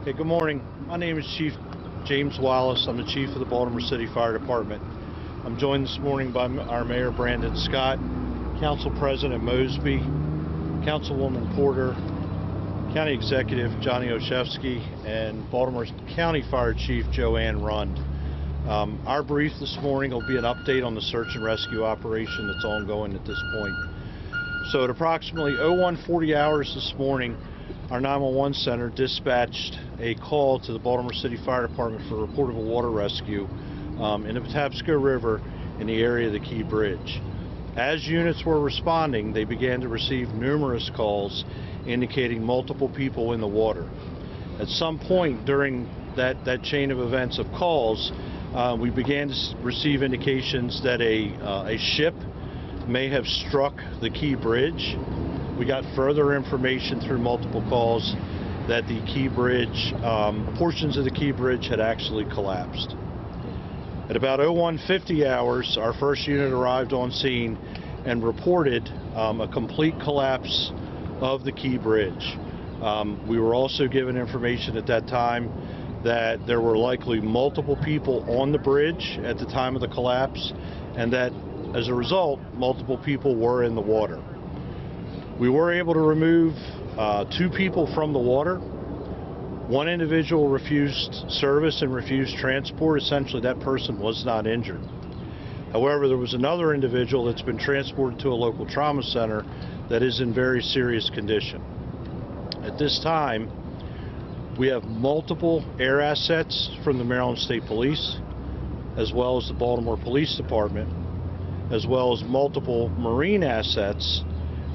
Hey, good morning. My name is Chief James Wallace. I'm the Chief of the Baltimore City Fire Department. I'm joined this morning by our Mayor Brandon Scott, Council President Mosby, Councilwoman Porter, County Executive Johnny Oshevsky, and Baltimore County Fire Chief Joanne Rund. Our brief this morning will be an update on the search and rescue operation that's ongoing at this point. So at approximately 0140 hours this morning, our 911 center dispatched a call to the Baltimore City Fire Department for a report of a water rescue in the Patapsco River in the area of the Key Bridge. As units were responding, they began to receive numerous calls indicating multiple people in the water. At some point during that chain of events of calls, we began to receive indications that a ship may have struck the Key Bridge. We got further information through multiple calls that the Key Bridge, portions of the Key Bridge had actually collapsed. At about 0150 hours, our first unit arrived on scene and reported a complete collapse of the Key Bridge. We were also given information at that time that there were likely multiple people on the bridge at the time of the collapse, and that as a result, multiple people were in the water. We were able to remove 2 people from the water. One individual refused service and refused transport. Essentially, that person was not injured. However, there was another individual that's been transported to a local trauma center that is in very serious condition. At this time, we have multiple air assets from the Maryland State Police, as well as the Baltimore Police Department, as well as multiple marine assets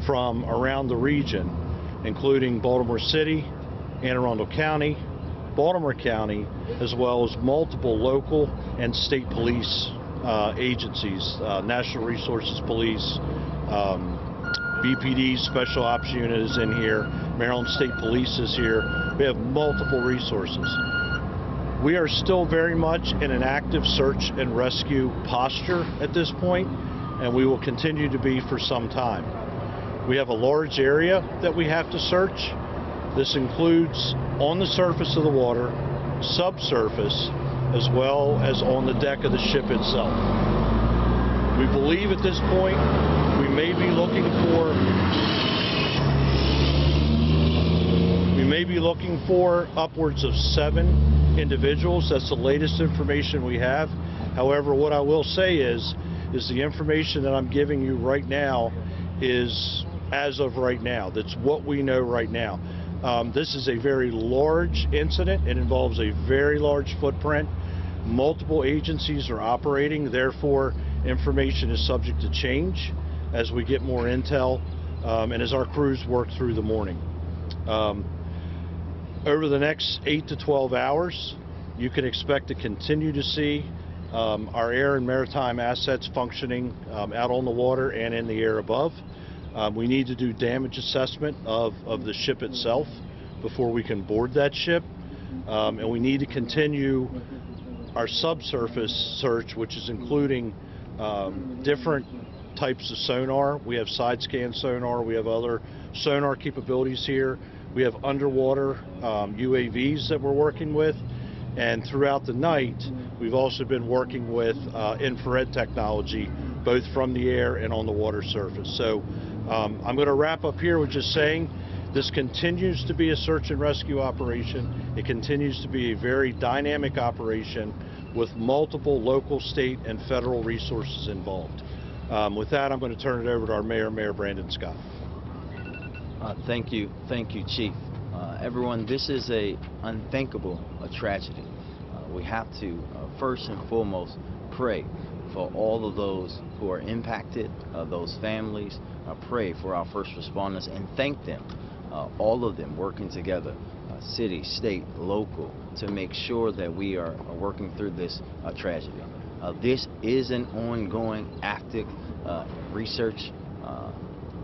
from around the region, including Baltimore City, Anne Arundel County, Baltimore County, as well as multiple local and state police agencies, National Resources Police, BPD Special Ops Unit is in here, Maryland State Police is here. We have multiple resources. We are still very much in an active search and rescue posture at this point, and we will continue to be for some time. We have a large area that we have to search. This includes on the surface of the water, subsurface, as well as on the deck of the ship itself. We believe at this point we may be looking for upwards of 7 individuals. That's the latest information we have. However, what I will say is the information that I'm giving you right now is as of right now. That's what we know right now. This is a very large incident. It involves a very large footprint. Multiple agencies are operating, therefore information is subject to change as we get more intel and as our crews work through the morning. Over the next 8 to 12 hours, you can expect to continue to see our air and maritime assets functioning out on the water and in the air above. We need to do damage assessment of the ship itself before we can board that ship. And we need to continue our subsurface search, which is including different types of sonar. We have side scan sonar. We have other sonar capabilities here. We have underwater UAVs that we're working with. And throughout the night, we've also been working with infrared technology, both from the air and on the water surface. So I'm going to wrap up here with just saying this continues to be a search and rescue operation. It continues to be a very dynamic operation with multiple local, state, and federal resources involved. With that, I'm going to turn it over to our Mayor Brandon Scott. Thank you, Chief. Everyone, this is a unthinkable tragedy. We have to first and foremost pray for all of those who are impacted, those families. Pray for our first responders and thank them, all of them working together, city, state, local, to make sure that we are working through this tragedy. This is an ongoing active research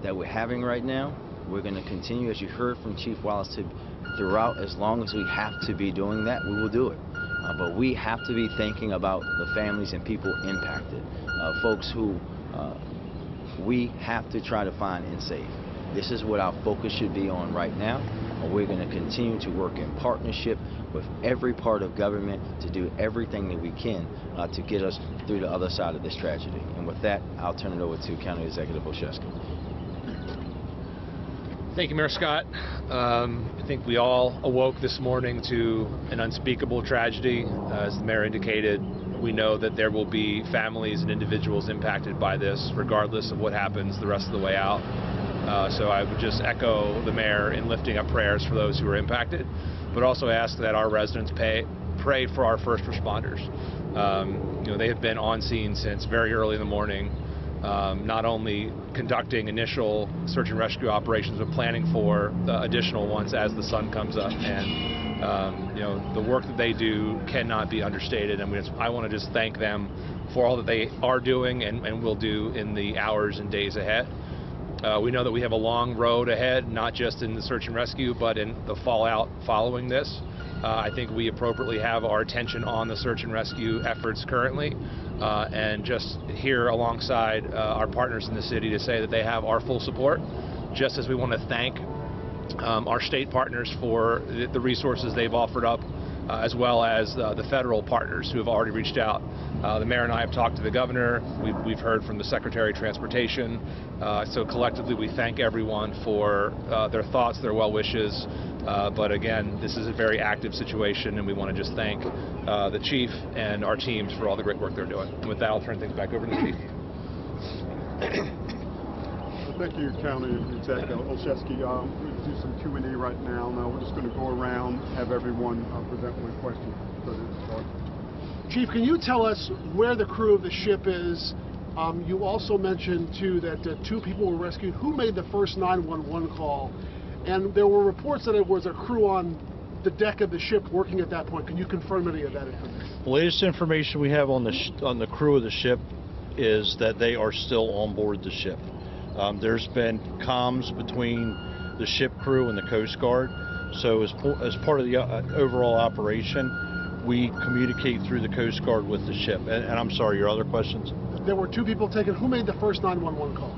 that we're having right now. We're going to continue, as you heard from Chief Wallace, throughout. As long as we have to be doing that, we will do it. But we have to be thinking about the families and people impacted, folks who we have to try to find and save. This is what our focus should be on right now. We're going to continue to work in partnership with every part of government to do everything that we can to get us through the other side of this tragedy. And with that, I'll turn it over to County Executive Olszewski. Thank you, Mayor Scott. I think we all awoke this morning to an unspeakable tragedy. As the mayor indicated, we know that there will be families and individuals impacted by this, regardless of what happens the rest of the way out. So I would just echo the mayor in lifting up prayers for those who are impacted, but also ask that our residents pray for our first responders. They have been on scene since very early in the morning, not only conducting initial search and rescue operations, but planning for additional ones as the sun comes up. And the work that they do cannot be understated. And I want to just thank them for all that they are doing and will do in the hours and days ahead. We know that we have a long road ahead, not just in the search and rescue, but in the fallout following this. I think we appropriately have our attention on the search and rescue efforts currently, and just here alongside our partners in the city to say that they have our full support, just as we want to thank our state partners for the resources they've offered up, as well as the federal partners who have already reached out. The mayor and I have talked to the governor. We've heard from the Secretary of Transportation. So collectively, we thank everyone for their thoughts, their well wishes. But again, this is a very active situation, and we want to just thank the chief and our teams for all the great work they're doing. And with that, I'll turn things back over to the chief. Thank you, County Executive Olszewski. We're going to do some Q&A right now. Now we're just going to go around, have everyone present one question. Chief, can you tell us where the crew of the ship is? You also mentioned, too, that 2 people were rescued. Who made the first 911 call? And there were reports that there was a crew on the deck of the ship working at that point. Can you confirm any of that information? The latest information we have on the crew of the ship is that they are still on board the ship. There's been comms between the ship crew and the Coast Guard. So as part of the overall operation, we communicate through the Coast Guard with the ship. And I'm sorry, your other questions? There were 2 people taken. Who made the first 911 call?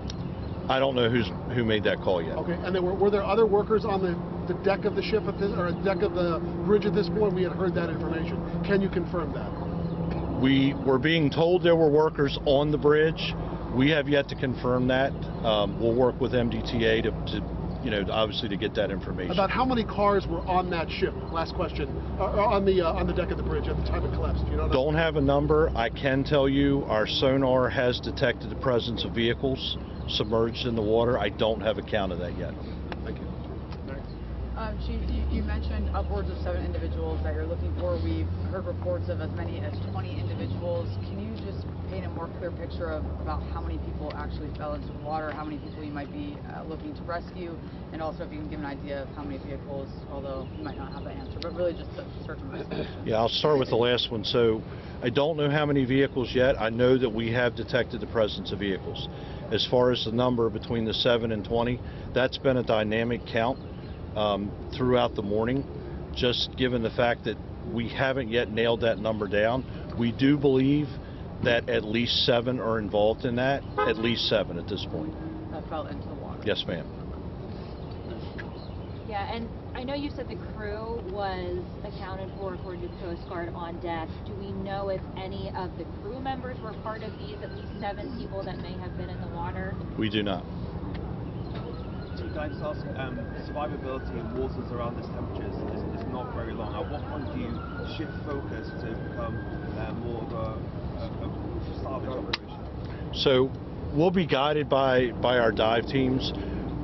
I don't know who made that call yet. Okay, and were there other workers on the deck of the ship or deck of the bridge at this point? We had heard that information. Can you confirm that? We were being told there were workers on the bridge. We have yet to confirm that. We'll work with MDTA to obviously to get that information. About how many cars were on that ship? Last question. On the deck of the bridge at the time it collapsed. You know? Don't have a number. I can tell you our sonar has detected the presence of vehicles submerged in the water. I don't have a count of that yet. Thank you. Chief, you mentioned upwards of 7 individuals that you're looking for. We've heard reports of as many as 20 individuals. Can you just paint a more clear picture of about how many people actually fell into the water, how many people you might be looking to rescue, and also if you can give an idea of how many vehicles, although you might not have the answer, but really just the search and rescue. Yeah, I'll start with the last one. So I don't know how many vehicles yet. I know that we have detected the presence of vehicles. As far as the number between the 7 and 20, that's been a dynamic count throughout the morning, just given the fact that we haven't yet nailed that number down. We do believe that at least 7 are involved in that, at least 7 at this point. That fell into the water. Yes, ma'am. Yeah, and I know you said the crew was accounted for according to the Coast Guard on deck. Do we know if any of the crew members were part of these at least 7 people that may have been in the water? We do not. Can I just ask, survivability in waters around this temperature is not very long. At what point do you shift focus to become more of a salvage operation? So we'll be guided by our dive teams.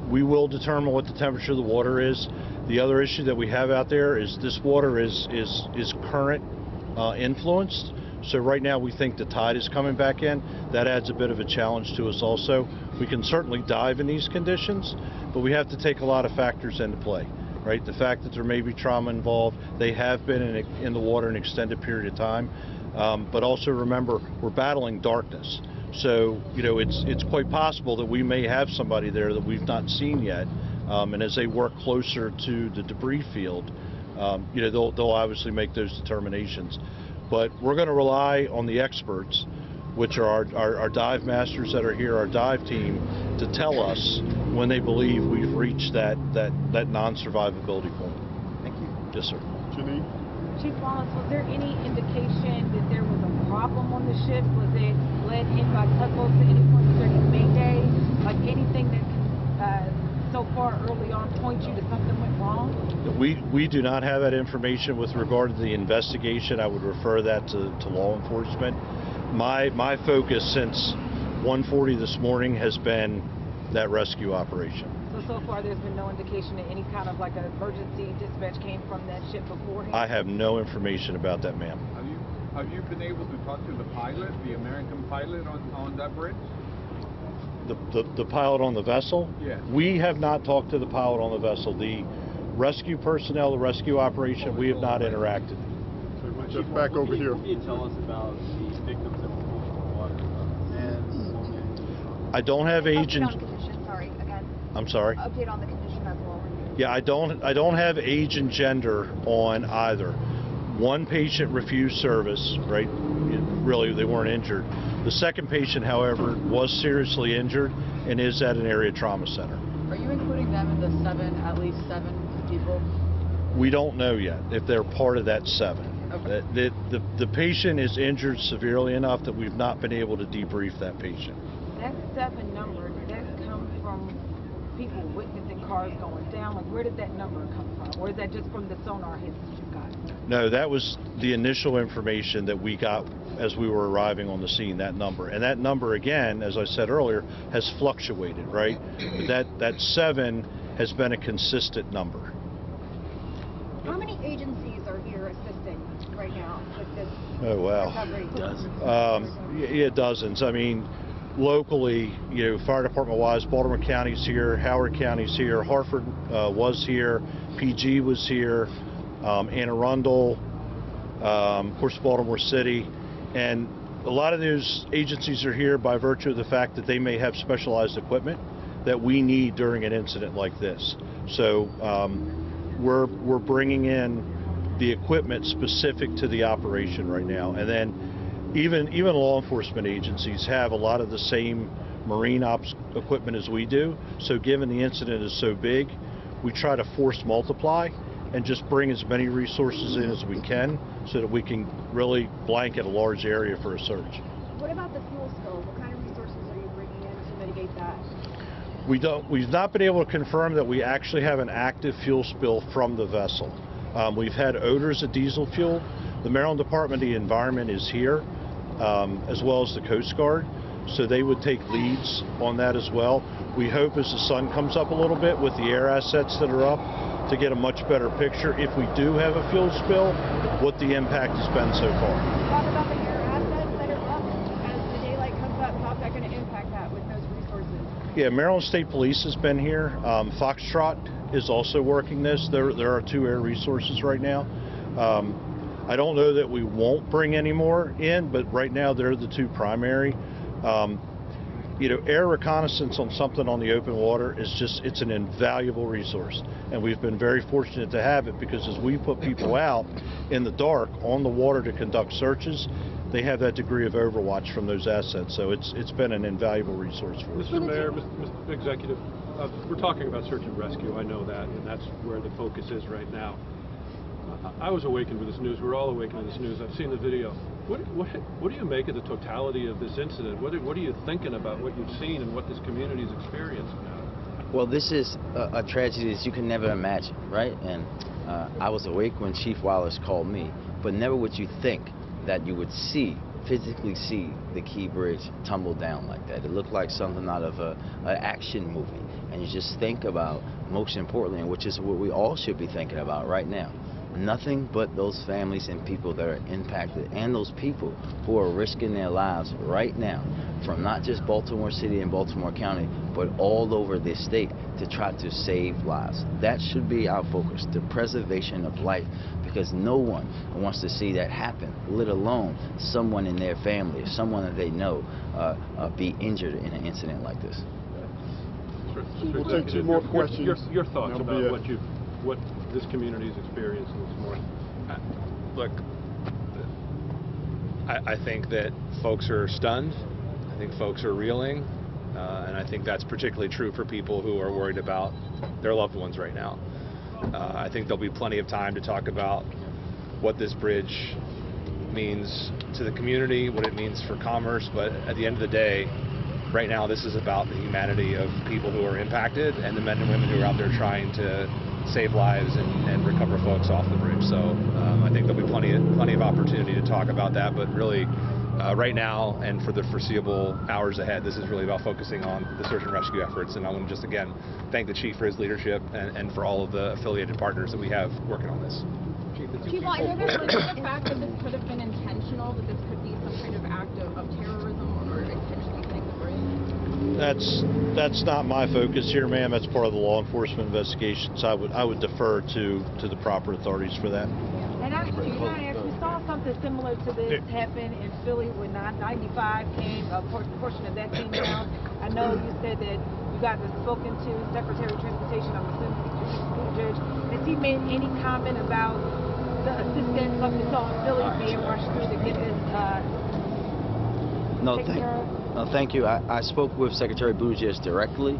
We will determine what the temperature of the water is. The other issue that we have out there is this water is current influenced. So right now we think the tide is coming back in. That adds a bit of a challenge to us also. We can certainly dive in these conditions, but we have to take a lot of factors into play, right? The fact that there may be trauma involved, they have been in the water an extended period of time, but also remember we're battling darkness. So, it's quite possible that we may have somebody there that we've not seen yet, and as they work closer to the debris field, they'll obviously make those determinations. But we're going to rely on the experts, which are our dive masters that are here, our dive team, to tell us when they believe we've reached that non-survivability point. Thank you. Yes, sir. Janine? Chief Wallace, was there any indication that there was a problem on the ship? Was it led in by tugboats at any point during Mayday? Like anything that so far early on points you to something went wrong? We do not have that information with regard to the investigation. I would refer that to law enforcement. My focus since 1:40 this morning has been that rescue operation. So far there's been no indication that any kind of like an emergency dispatch came from that ship beforehand? I have no information about that, ma'am. Have you been able to talk to the pilot, the American pilot on that bridge? The pilot on the vessel? Yeah. We have not talked to the pilot on the vessel. The rescue personnel, the rescue operation, we have not interacted. Just back over here. What can you tell us about the victims that were pulled from the water? Men, women? I don't have age and... Update on the condition, sorry, again. I'm sorry? Update on the condition as well. Yeah, I don't have age and gender on either. One patient refused service, right? Really, they weren't injured. The second patient, however, was seriously injured and is at an area trauma center. Are you including them in the at least seven people? We don't know yet if they're part of that 7. Okay. The patient is injured severely enough that we've not been able to debrief that patient. That 7 number, did that come from people witnessing cars going down? Like where did that number come from? Or is that just from the sonar hits that you got? No, that was the initial information that we got as we were arriving on the scene, that number. And that number, again, as I said earlier, has fluctuated, right? That 7 has been a consistent number. How many agencies are here assisting right now with this recovery? Dozens. Yeah, dozens. I mean, locally, fire department-wise, Baltimore County's here, Howard County's here, Hartford was here, PG was here, Anne Arundel, of course, Baltimore City, and a lot of those agencies are here by virtue of the fact that they may have specialized equipment that we need during an incident like this. So we're bringing in the equipment specific to the operation right now, and then even law enforcement agencies have a lot of the same marine ops equipment as we do. So given the incident is so big, we try to force multiply and just bring as many resources in as we can so that we can really blanket a large area for a search. What about the fuel spill? What kind of resources are you bringing in to mitigate that? We've not been able to confirm that we actually have an active fuel spill from the vessel. We've had odors of diesel fuel. The Maryland Department of the Environment is here, as well as the Coast Guard, so they would take leads on that as well. We hope as the sun comes up a little bit with the air assets that are up to get a much better picture, if we do have a fuel spill, what the impact has been so far. Talk about the air assets that are up as the daylight comes up. How's that going to impact that with those resources? Yeah, Maryland State Police has been here. Foxtrot is also working this. There are 2 air resources right now. I don't know that we won't bring any more in, but right now they're the 2 primary. Air reconnaissance on something on the open water is it's an invaluable resource. And we've been very fortunate to have it because as we put people out in the dark on the water to conduct searches, they have that degree of overwatch from those assets. So it's been an invaluable resource for us. Mr. Mayor, Mr. Executive, we're talking about search and rescue. I know that, and that's where the focus is right now. I was awakened with this news. We're all awakened with this news. I've seen the video. What do you make of the totality of this incident? What are you thinking about what you've seen and what this community's experienced now? Well, this is a tragedy that you can never imagine, right? And I was awake when Chief Wallace called me, but never would you think that you would physically see the Key Bridge tumble down like that. It looked like something out of an action movie. And you just think about, most importantly, and which is what we all should be thinking about right now, nothing but those families and people that are impacted, and those people who are risking their lives right now from not just Baltimore City and Baltimore County, but all over this state to try to save lives. That should be our focus, the preservation of life, because no one wants to see that happen, let alone someone in their family or someone that they know be injured in an incident like this. We'll take 2 more questions. Your thoughts about what this community's experienced this morning. Look, I think that folks are stunned. I think folks are reeling. And I think that's particularly true for people who are worried about their loved ones right now. I think there'll be plenty of time to talk about what this bridge means to the community, what it means for commerce, but at the end of the day, right now this is about the humanity of people who are impacted and the men and women who are out there trying to save lives and recover folks off the bridge. So I think there'll be plenty of opportunity to talk about that, but really right now and for the foreseeable hours ahead, this is really about focusing on the search and rescue efforts. And I want to just again thank the Chief for his leadership and for all of the affiliated partners that we have working on this. Chief, I know there's the fact that this could have been intentional, that this could be some kind of act of terrorism or intentionally setting the bridge. That's not my focus here, ma'am. That's part of the law enforcement investigations. I would defer to the proper authorities for that. And actually, we saw something similar to this happen in Philly when 95 came, a portion of that came down. I know you said that you guys have spoken to Secretary of Transportation, I'm assuming Judge. Has he made any comment about the assistance like we saw in Philly being rushed through to get this taken care of? Thank you. I spoke with Secretary Buttigieg directly.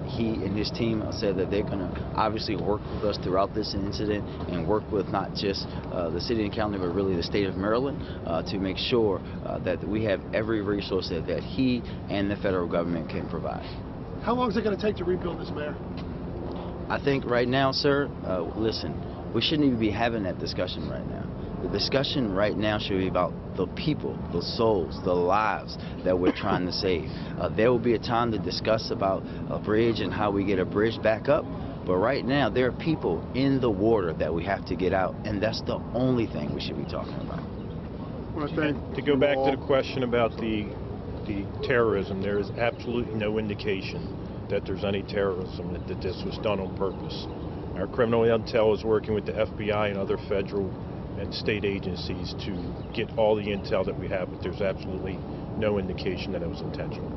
He and his team said that they're going to obviously work with us throughout this incident and work with not just the city and county, but really the state of Maryland to make sure that we have every resource that he and the federal government can provide. How long is it going to take to rebuild this, Mayor? I think right now, sir, listen, we shouldn't even be having that discussion right now. The discussion right now should be about the people, the souls, the lives that we're trying to save. There will be a time to discuss about a bridge and how we get a bridge back up. But right now, there are people in the water that we have to get out, and that's the only thing we should be talking about. To go back to the question about the terrorism, there is absolutely no indication that there's any terrorism, that this was done on purpose. Our criminal intel is working with the FBI and other federal and state agencies to get all the intel that we have, but there's absolutely no indication that it was intentional.